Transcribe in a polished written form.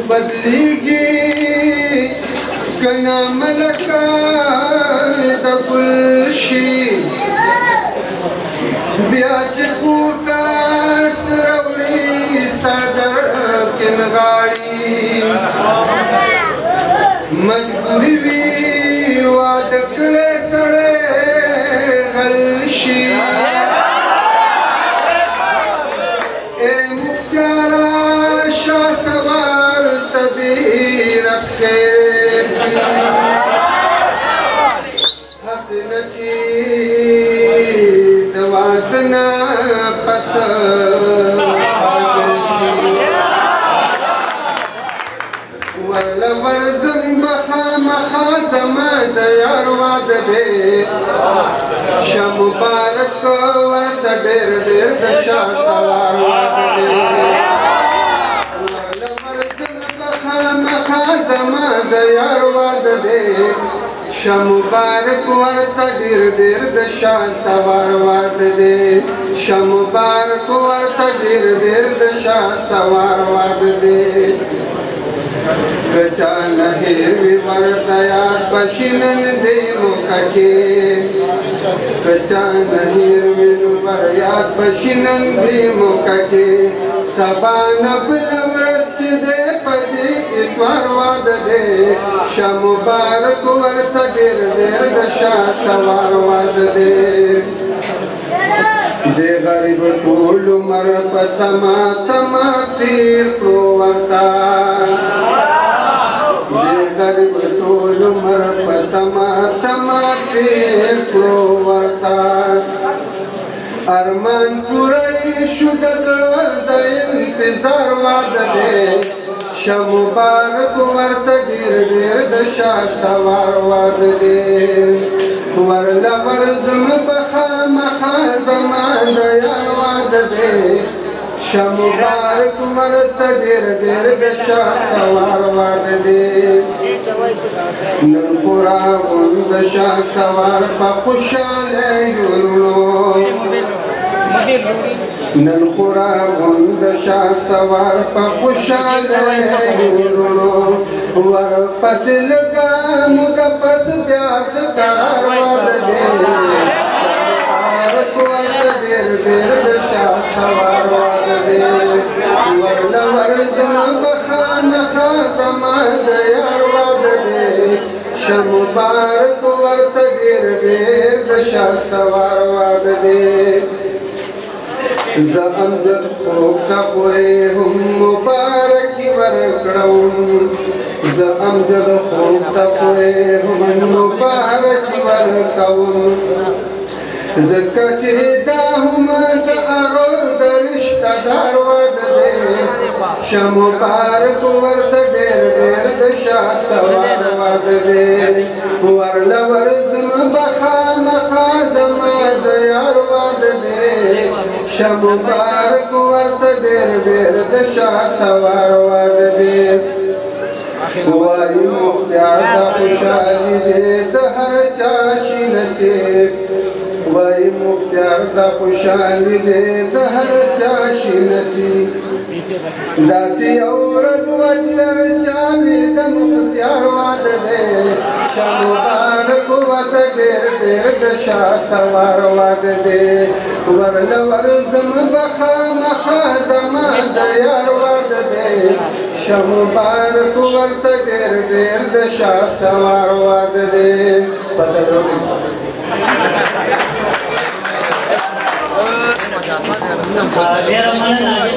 بدلیږي کنا ملکه د ګل شي بیا چې پورته سره وړي صدر کنغاړي مجبوري وي واده کړی سړی غل شي مبارک ورته ډېر ډېر د شاه سوار واده دی خامخا زما د یار واده دی شه مبارک ورته ډېر ډېر د شاه سوار واده دی شه مبارک ورته ډېر ډېر د شاه سوار واده دی کچا نه هیر وي ورته یاد بشي نن دې موقع کې کچا نه هیر وي ور یاد بشي نن دې موقع کې سبا نه بله ورځ چې دی په دې اتوار واده دی شه مبارک ورته ډېر ډېر د شاه سوار واده دی د غریب ټول عمر په تما تما تېر کړو ورته غریب ټول عمر په تما تما تېر کړو ورته ارمان پوره شو د زړه د انتظار واده دی شه مبارک ورته ډېر ډېر د شاه سوار واده دی ورله ورځم به خامخا زما د یار واده دی شه مبارک ورته ډېر ډېر د شاه سوار واده دی نن خو راغون د شاه سوار په خوشحاله یورو نن خو راغون د شاه سوار په خوشحاله یورو ورپسې لږه موږه پس بیا د قرار واده دی مبارک ورته ډېر ډېر د شاه سوار واده دی ورله ورځم به خامخا زما د یار واده دی شه مبارک ورته ډېر ډېر د شاه سوار واده دی زه امجد خوب ته خوی هم مبارکي ورکړم زه امجد خوب ته خوی هم مبارکي ورکوم ځکه چې دا هم د هغه د رشته دار واده دی شه مبارک ورته ډېر ډېر د شاه سوار واده دی ورله ورځم به خامخا زما د یار واده دی شه مبارک ورته ډېر ډېر د شاه سوار واده دی وایي مختار د خوشحالي دی د هر چا شي نصیب وای مختار د خوشحالي دی د هر چا شي نصیب داسې یو ورځ وه چې هر چا مې د مختار واده دی شه مبارک ورته ډېر ډېر د شاه سوار واده دی ورله ورځم به خامخا زما د یار واده دی شه مبارک ورته ډېر ډېر د شاه سوار واده دی ډېره مننه